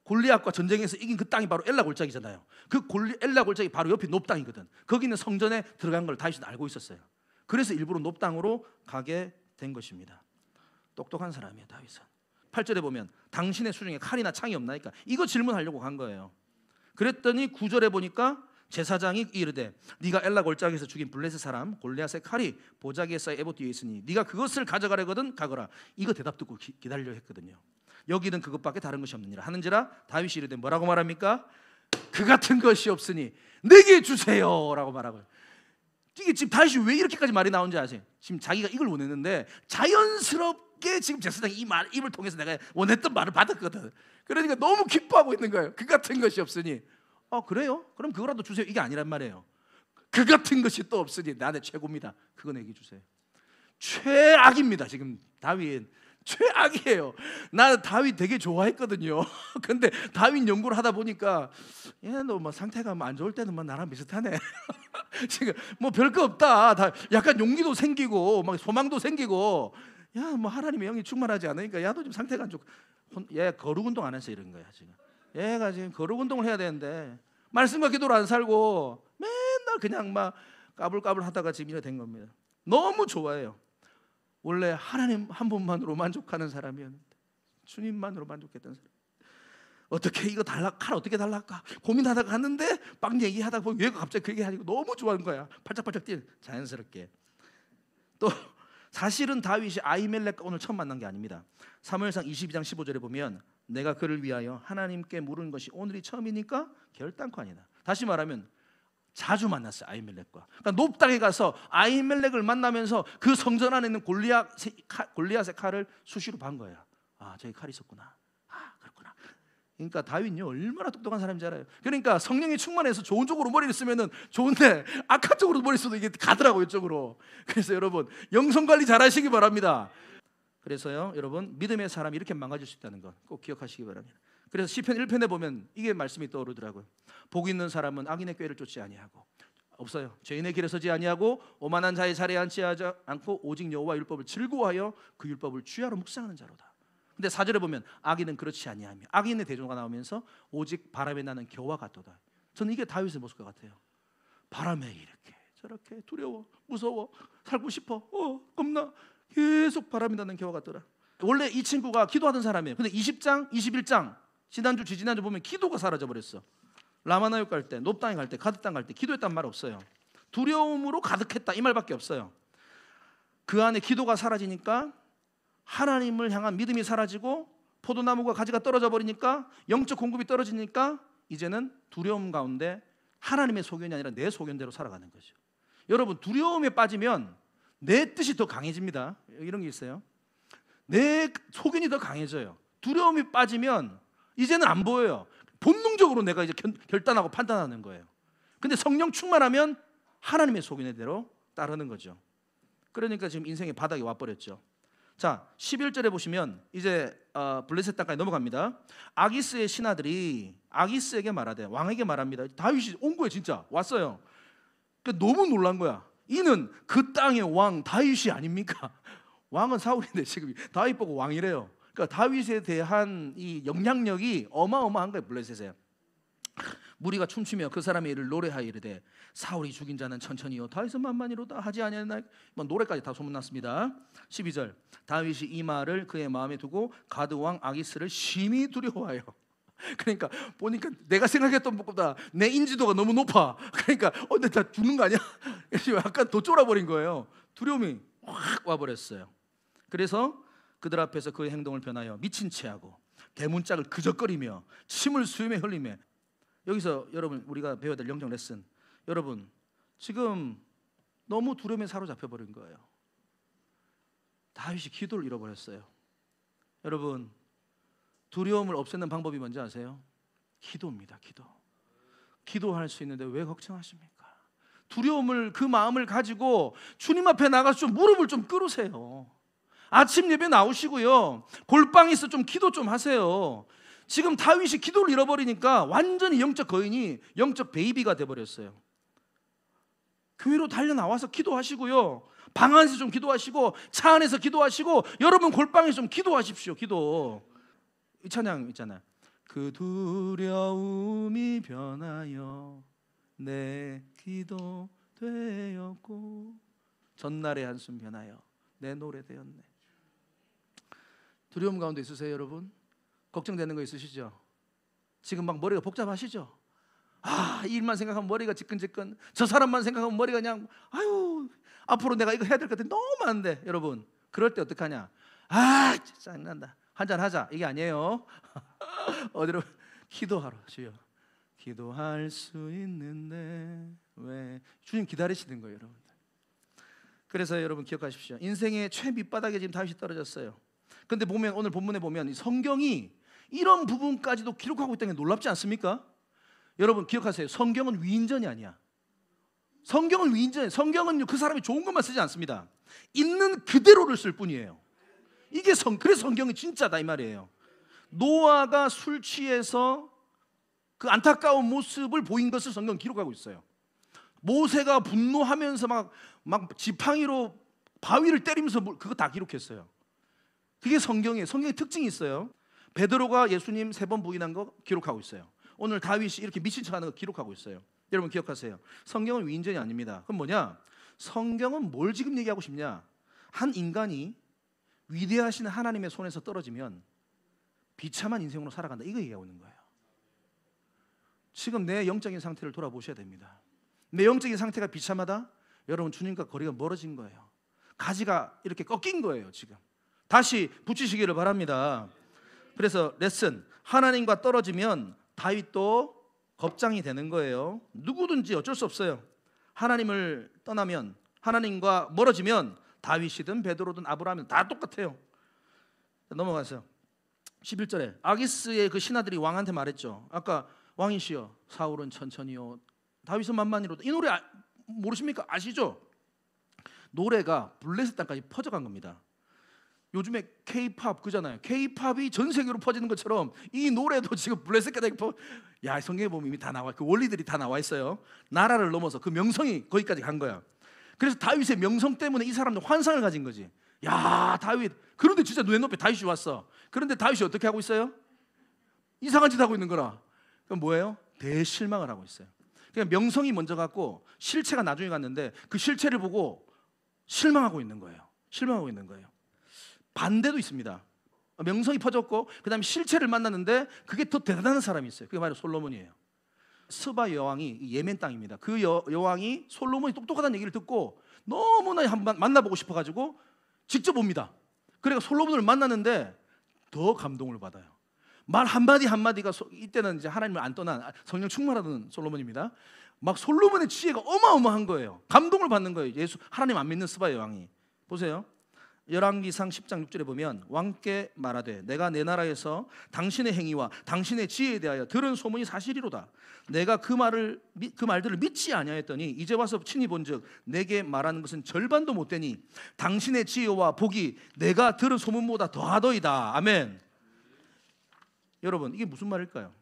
골리앗과 전쟁에서 이긴 그 땅이 바로 엘라 골짜기잖아요. 그 엘라 골짜기 바로 옆에 높당이거든. 거기는 성전에 들어간 걸 다윗은 알고 있었어요. 그래서 일부러 높당으로 가게 된 것입니다. 똑똑한 사람이에요 다윗은. 8절에 보면 당신의 수중에 칼이나 창이 없나이까, 이거 질문하려고 간 거예요. 그랬더니 9절에 보니까 제사장이 이르되 네가 엘라 골짜기에서 죽인 블레셋 사람 골리앗의 칼이 보자기에 쌓여 에봇 뒤에 있으니 네가 그것을 가져가려거든 가거라. 이거 대답 듣고 기다리려 했거든요. 여기는 그것밖에 다른 것이 없느니라 하는지라 다윗이 이르되 뭐라고 말합니까? 그 같은 것이 없으니 내게 주세요 라고 말하고요. 이게 지금 다윗이 왜 이렇게까지 말이 나온지 아세요? 지금 자기가 이걸 원했는데 자연스럽게 지금 제사장이 이 입을 통해서 내가 원했던 말을 받았거든. 그러니까 너무 기뻐하고 있는 거예요. 그 같은 것이 없으니. 그래요? 그럼 그거라도 주세요. 이게 아니란 말이에요. 그 같은 것이 또 없으니 나한테 최고입니다. 그거 내게 주세요. 최악입니다. 지금 다윗 최악이에요. 나 다윗 되게 좋아했거든요. 근데 다윗 연구를 하다 보니까 너 뭐 상태가 안 좋을 때는 뭐 나랑 비슷하네. 지금 뭐 별거 없다. 다 약간 용기도 생기고 막 소망도 생기고, 야 뭐 하나님의 영이 충만하지 않으니까 야도 좀 상태가 안 좋고, 얘 거룩 운동 안 해서 이런 거야 지금. 얘가 지금 거룩 운동을 해야 되는데 말씀과 기도를 안 살고 맨날 그냥 막 까불까불 하다가 지금 이래 된 겁니다. 너무 좋아해요. 원래 하나님 한 분만으로 만족하는 사람이었는데, 주님만으로 만족했던 사람. 어떻게 이거 칼 어떻게 달랄까 고민하다가 갔는데 빵 얘기하다 보면 얘가 갑자기 그 얘기하니까 너무 좋아하는 거야. 팔짝팔짝 뛰는, 자연스럽게. 또 사실은 다윗이 아히멜렉과 오늘 처음 만난 게 아닙니다. 사무엘상 22장 15절에 보면 내가 그를 위하여 하나님께 물은 것이 오늘이 처음이니까 결단코 아니다. 다시 말하면 자주 만났어요 아히멜렉과. 그러니까 높당에 가서 아히멜렉을 만나면서 그 성전 안에 있는 골리앗의 칼을 수시로 반 거예요. 저기 칼이 있었구나. 그렇구나. 그러니까 다윗요 얼마나 똑똑한 사람인지 알아요. 그러니까 성령이 충만해서 좋은 쪽으로 머리를 쓰면은 좋은데 악한 쪽으로 머리 써도 이게 가더라고요 이쪽으로. 그래서 여러분 영성 관리 잘 하시기 바랍니다. 그래서요 여러분 믿음의 사람이 이렇게 망가질 수 있다는 것 꼭 기억하시기 바랍니다. 그래서 시편 1편에 보면 이게 말씀이 떠오르더라고요. 복 있는 사람은 악인의 꾀를 쫓지 아니하고, 없어요. 죄인의 길에 서지 아니하고 오만한 자의 자리에 앉지 않고 오직 여호와 율법을 즐거워하여 그 율법을 주야로 묵상하는 자로다. 근데 4절에 보면 악인은 그렇지 아니하며, 악인의 대조가 나오면서 오직 바람에 나는 겨와 같도다. 저는 이게 다윗의 모습 같아요. 바람에 이렇게 저렇게 두려워 무서워 살고 싶어 겁나 계속 바람이 나는 겨와 같더라. 원래 이 친구가 기도하던 사람이에요. 근데 20장 21장 지난주 지지난주 보면 기도가 사라져 버렸어. 라마나욕 갈 때, 높 땅에 갈 때, 가드 땅 갈 때 기도했단 말 없어요. 두려움으로 가득했다 이 말밖에 없어요. 그 안에 기도가 사라지니까 하나님을 향한 믿음이 사라지고 포도나무가 가지가 떨어져 버리니까 영적 공급이 떨어지니까 이제는 두려움 가운데 하나님의 소견이 아니라 내 소견대로 살아가는 거죠. 여러분 두려움에 빠지면 내 뜻이 더 강해집니다. 이런 게 있어요. 내 소견이 더 강해져요. 두려움이 빠지면 이제는 안 보여요. 본능적으로 내가 이제 결단하고 판단하는 거예요. 근데 성령 충만하면 하나님의 소견대로 따르는 거죠. 그러니까 지금 인생의 바닥에 와버렸죠. 자 11절에 보시면 이제 블레셋 땅까지 넘어갑니다. 아기스의 신하들이 아기스에게 말하되, 왕에게 말합니다. 다윗이 온 거예요. 진짜 왔어요. 그러니까 너무 놀란 거야. 이는 그 땅의 왕 다윗이 아닙니까? 왕은 사울인데 지금 다윗 보고 왕이래요. 그러니까 다윗에 대한 이 영향력이 어마어마한 거예요 블레셋에. 무리가 춤추며 그 사람의 일을 노래하여 이르되 사울이 죽인 자는 천천히요 다윗은 만만히로다 하지 아니하나. 뭐 노래까지 다 소문났습니다. 12절 다윗이 이 말을 그의 마음에 두고 가드 왕 아기스를 심히 두려워하여. 그러니까 보니까 내가 생각했던 것보다 내 인지도가 너무 높아. 그러니까 근데 다 죽는 거 아니야? 약간 더 쫄아버린 거예요. 두려움이 확 와버렸어요. 그래서 그들 앞에서 그의 행동을 변하여 미친 체하고 대문짝을 그적거리며 침을 수염에 흘리며. 여기서 여러분 우리가 배워야 될 영적 레슨, 여러분 지금 너무 두려움에 사로잡혀 버린 거예요. 다윗이 기도를 잃어버렸어요. 여러분 두려움을 없애는 방법이 뭔지 아세요? 기도입니다. 기도할 수 있는데 왜 걱정하십니까? 두려움을, 그 마음을 가지고 주님 앞에 나가서 좀 무릎을 좀 꿇으세요. 아침 예배 나오시고요, 골방에서 좀 기도 좀 하세요. 지금 다윗이 기도를 잃어버리니까 완전히 영적 거인이 영적 베이비가 돼버렸어요. 교회로 달려나와서 기도하시고요, 방 안에서 좀 기도하시고 차 안에서 기도하시고 여러분 골방에서 좀 기도하십시오. 기도. 이 찬양 있잖아요. 그 두려움이 변하여 내 기도 되었고 전날의 한숨 변하여 내 노래 되었네. 두려움 가운데 있으세요 여러분? 걱정되는 거 있으시죠? 지금 막 머리가 복잡하시죠? 이 일만 생각하면 머리가 지끈지끈, 저 사람만 생각하면 머리가 그냥 앞으로 내가 이거 해야 될 것 같은데 너무 많은데. 여러분 그럴 때 어떡하냐? 짜증난다, 한잔 하자, 이게 아니에요. 어디로? 기도하러. 주여 기도할 수 있는데 왜? 주님 기다리시는 거예요 여러분. 그래서 여러분 기억하십시오. 인생의 최밑바닥에 지금 다윗이 떨어졌어요. 근데 보면 오늘 본문에 보면 성경이 이런 부분까지도 기록하고 있다는 게 놀랍지 않습니까? 여러분 기억하세요. 성경은 위인전이 아니야. 성경은 위인전. 성경은 그 사람이 좋은 것만 쓰지 않습니다. 있는 그대로를 쓸 뿐이에요. 이게 그래서 성경이 진짜다 이 말이에요. 노아가 술 취해서 그 안타까운 모습을 보인 것을 성경은 기록하고 있어요. 모세가 분노하면서 막 지팡이로 바위를 때리면서 그거 다 기록했어요. 그게 성경이에요. 성경의 특징이 있어요. 베드로가 예수님 3번 부인한 거 기록하고 있어요. 오늘 다윗이 이렇게 미친 척하는 거 기록하고 있어요. 여러분 기억하세요. 성경은 위인전이 아닙니다. 그럼 뭐냐? 성경은 뭘 지금 얘기하고 싶냐? 한 인간이 위대하신 하나님의 손에서 떨어지면 비참한 인생으로 살아간다, 이거 얘기하고 있는 거예요. 지금 내 영적인 상태를 돌아보셔야 됩니다. 내 영적인 상태가 비참하다? 여러분 주님과 거리가 멀어진 거예요. 가지가 이렇게 꺾인 거예요. 지금 다시 붙이시기를 바랍니다. 그래서 레슨, 하나님과 떨어지면 다윗도 겁장이 되는 거예요. 누구든지 어쩔 수 없어요. 하나님을 떠나면, 하나님과 멀어지면 다윗이든 베드로든 아브라함이든 다 똑같아요. 넘어가세요. 11절에 아기스의 그 신하들이 왕한테 말했죠. 아까 왕이시여 사울은 천천히요 다윗은 만만히로다. 이 노래 모르십니까? 아시죠? 노래가 블레셋 땅까지 퍼져간 겁니다. 요즘에 K-팝 그잖아요. K-팝이 전 세계로 퍼지는 것처럼 이 노래도 지금 블레셋 땅까지 성경에 보면 이미 다 나와, 그 원리들이 다 나와 있어요. 나라를 넘어서 그 명성이 거기까지 간 거야. 그래서 다윗의 명성 때문에 이 사람들 환상을 가진 거지. 야 다윗, 그런데 진짜 눈에 높게 다윗이 왔어. 그런데 다윗이 어떻게 하고 있어요? 이상한 짓 하고 있는 거라. 그럼 뭐예요? 대실망을 하고 있어요. 그냥 명성이 먼저 갔고 실체가 나중에 갔는데 그 실체를 보고 실망하고 있는 거예요. 실망하고 있는 거예요. 반대도 있습니다. 명성이 퍼졌고 그 다음에 실체를 만났는데 그게 더 대단한 사람이 있어요. 그게 바로 솔로몬이에요. 스바 여왕이 예멘 땅입니다. 그 여왕이 솔로몬이 똑똑하다는 얘기를 듣고 너무나 한번 만나보고 싶어가지고 직접 옵니다. 그러니까 솔로몬을 만났는데 더 감동을 받아요. 말 한마디 한마디가 이때는 이제 하나님을 안 떠난 성령 충만하던 솔로몬입니다. 막 솔로몬의 지혜가 어마어마한 거예요. 감동을 받는 거예요. 하나님 안 믿는 스바 여왕이. 보세요. 열왕기상 10장 6절에 보면 왕께 말하되 내가 내 나라에서 당신의 행위와 당신의 지혜에 대하여 들은 소문이 사실이로다. 내가 그 말들을 믿지 아니하였더니 이제 와서 친히 본즉 내게 말하는 것은 절반도 못 되니 당신의 지혜와 복이 내가 들은 소문보다 더하더이다. 아멘. 여러분 이게 무슨 말일까요?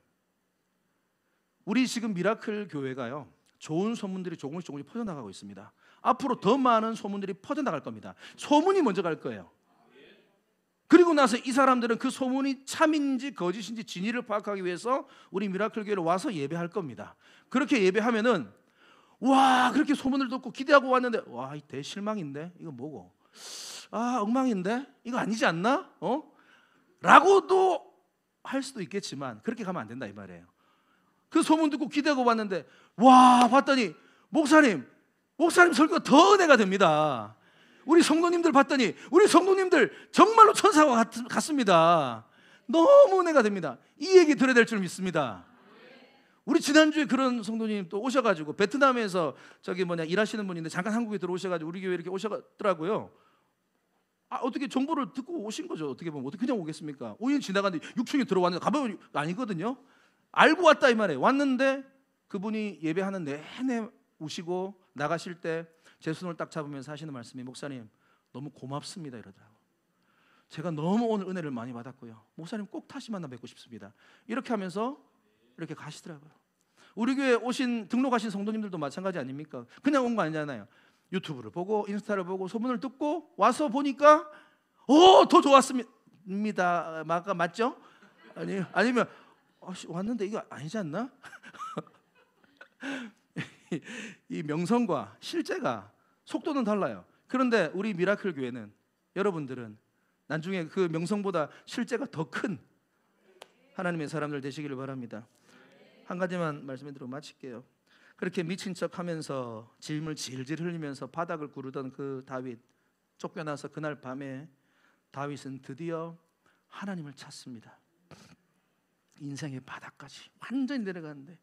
우리 지금 미라클 교회가요, 좋은 소문들이 조금씩 퍼져나가고 있습니다. 앞으로 더 많은 소문들이 퍼져나갈 겁니다. 소문이 먼저 갈 거예요. 그리고 나서 이 사람들은 그 소문이 참인지 거짓인지 진위를 파악하기 위해서 우리 미라클 교회로 와서 예배할 겁니다. 그렇게 예배하면은 와, 그렇게 소문을 듣고 기대하고 왔는데 와, 이 대실망인데 이거 뭐고? 아, 엉망인데 이거 아니지 않나? 라고도 할 수도 있겠지만 그렇게 가면 안 된다 이 말이에요. 그 소문 듣고 기대하고 왔는데 와, 봤더니 목사님 설교가 더 은혜가 됩니다. 우리 성도님들 봤더니 우리 성도님들 정말로 천사와 같습니다. 너무 은혜가 됩니다. 이 얘기 들어야 될 줄 믿습니다. 우리 지난주에 그런 성도님 또 오셔가지고 베트남에서 일하시는 분인데 잠깐 한국에 들어오셔가지고 우리 교회 이렇게 오셨더라고요. 어떻게 정보를 듣고 오신 거죠. 어떻게 보면 어떻게 그냥 오겠습니까? 5년 지나갔는데 6층에 들어왔는데 가보면 아니거든요. 알고 왔다 이 말이에요. 왔는데 그분이 예배하는 내내 우시고 나가실 때 제 손을 딱 잡으면서 하시는 말씀이 목사님 너무 고맙습니다 이러더라고요. 제가 너무 오늘 은혜를 많이 받았고요. 목사님 꼭 다시 만나 뵙고 싶습니다. 이렇게 하면서 이렇게 가시더라고요. 우리 교회 오신 등록하신 성도님들도 마찬가지 아닙니까? 그냥 온 거 아니잖아요. 유튜브를 보고 인스타를 보고 소문을 듣고 와서 보니까 더 좋았습니다. 맞죠? 아니면 왔는데 이거 아니지 않나? 이 명성과 실제가 속도는 달라요. 그런데 우리 미라클 교회는 여러분들은 나중에 그 명성보다 실제가 더 큰 하나님의 사람들 되시기를 바랍니다. 한 가지만 말씀드리고 마칠게요. 그렇게 미친 척하면서 짐을 질질 흘리면서 바닥을 구르던 그 다윗, 쫓겨나서 그날 밤에 다윗은 드디어 하나님을 찾습니다. 인생의 바닥까지 완전히 내려가는데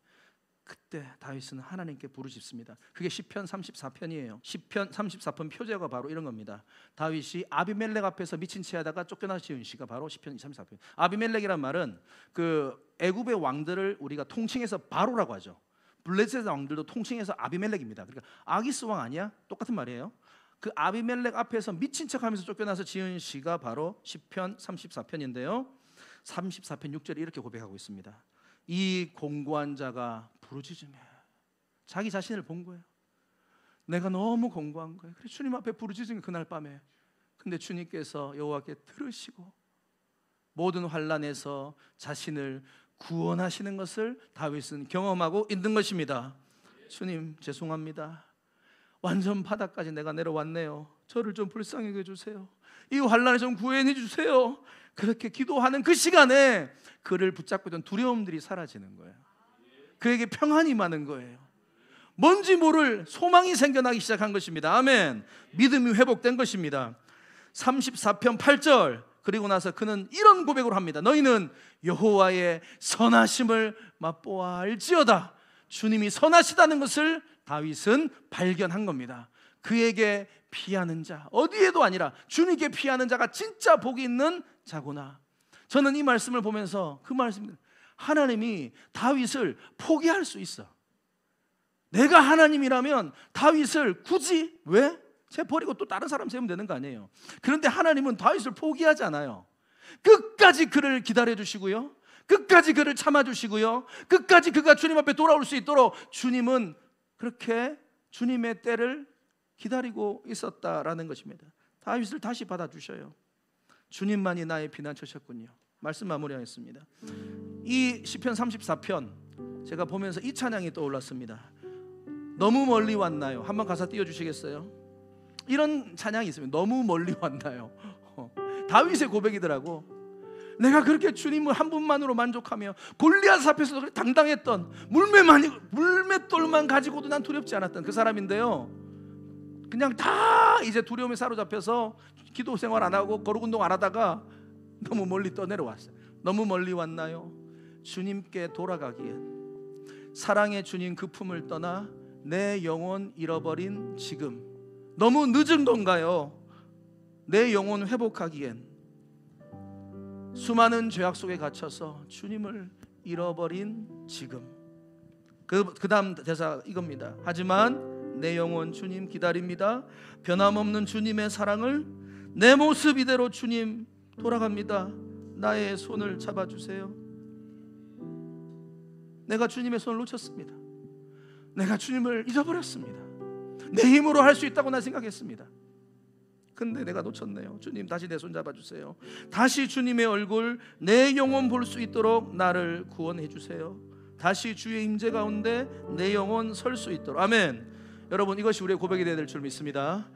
그때 다윗은 하나님께 부르짖습니다. 그게 시편 34편이에요. 시편 34편 표제가 바로 이런 겁니다. 다윗이 아비멜렉 앞에서 미친 채 하다가 쫓겨나 지은 시가 바로 시편 34편. 아비멜렉이란 말은 그 애굽의 왕들을 우리가 통칭해서 바로라고 하죠. 블레셋 왕들도 통칭해서 아비멜렉입니다. 그러니까 아기스 왕 아니야? 똑같은 말이에요. 그 아비멜렉 앞에서 미친 척하면서 쫓겨나서 지은 시가 바로 시편 34편인데요. 34편 6절에 이렇게 고백하고 있습니다. 이 공고한 자가 부르짖으며 자기 자신을 본 거예요. 내가 너무 공고한 거예요. 그래서 주님 앞에 부르짖은 그날 밤에. 근데 주님께서 여호와께 들으시고 모든 환난에서 자신을 구원하시는 것을 다윗은 경험하고 있는 것입니다. 주님 죄송합니다. 완전 바닥까지 내가 내려왔네요. 저를 좀 불쌍히 해주세요. 이 환난에 좀 구해내 주세요. 그렇게 기도하는 그 시간에 그를 붙잡고 있던 두려움들이 사라지는 거예요. 그에게 평안이 임하는 거예요. 뭔지 모를 소망이 생겨나기 시작한 것입니다. 아멘. 믿음이 회복된 것입니다. 34편 8절 그리고 나서 그는 이런 고백을 합니다. 너희는 여호와의 선하심을 맛보아 알지어다. 주님이 선하시다는 것을 다윗은 발견한 겁니다. 그에게 피하는 자, 어디에도 아니라 주님께 피하는 자가 진짜 복이 있는 자구나. 저는 이 말씀을 보면서 그 말씀, 하나님이 다윗을 포기할 수 있어. 내가 하나님이라면 다윗을 굳이 왜? 쟤 버리고 또 다른 사람 세우면 되는 거 아니에요. 그런데 하나님은 다윗을 포기하지 않아요. 끝까지 그를 기다려주시고요, 끝까지 그를 참아주시고요, 끝까지 그가 주님 앞에 돌아올 수 있도록 주님은 그렇게 주님의 때를 기다리고 있었다라는 것입니다. 다윗을 다시 받아주셔요. 주님만이 나의 피난처셨군요. 말씀 마무리하겠습니다. 이 시편 34편 제가 보면서 이 찬양이 떠올랐습니다. 너무 멀리 왔나요? 한번 가사 띄워주시겠어요? 이런 찬양이 있습니다. 너무 멀리 왔나요? 다윗의 고백이더라고. 내가 그렇게 주님을 한 분만으로 만족하며 골리앗 앞에서도 그렇게 당당했던, 물맷돌만 가지고도 난 두렵지 않았던 그 사람인데요, 그냥 다 이제 두려움에 사로잡혀서 기도 생활 안 하고 거룩 운동 안 하다가 너무 멀리 떠내려왔어요. 너무 멀리 왔나요? 주님께 돌아가기엔 사랑의 주님 그 품을 떠나 내 영혼 잃어버린 지금 너무 늦은 건가요? 내 영혼 회복하기엔 수많은 죄악 속에 갇혀서 주님을 잃어버린 지금. 그 다음 대사 이겁니다. 하지만 내 영혼 주님 기다립니다. 변함없는 주님의 사랑을 내 모습 이대로 주님 돌아갑니다. 나의 손을 잡아주세요. 내가 주님의 손을 놓쳤습니다. 내가 주님을 잊어버렸습니다. 내 힘으로 할 수 있다고 난 생각했습니다. 근데 내가 놓쳤네요. 주님 다시 내 손 잡아주세요. 다시 주님의 얼굴 내 영혼 볼 수 있도록 나를 구원해 주세요. 다시 주의 임재 가운데 내 영혼 설 수 있도록. 아멘. 여러분, 이것이 우리의 고백이 되어야 될 줄 믿습니다.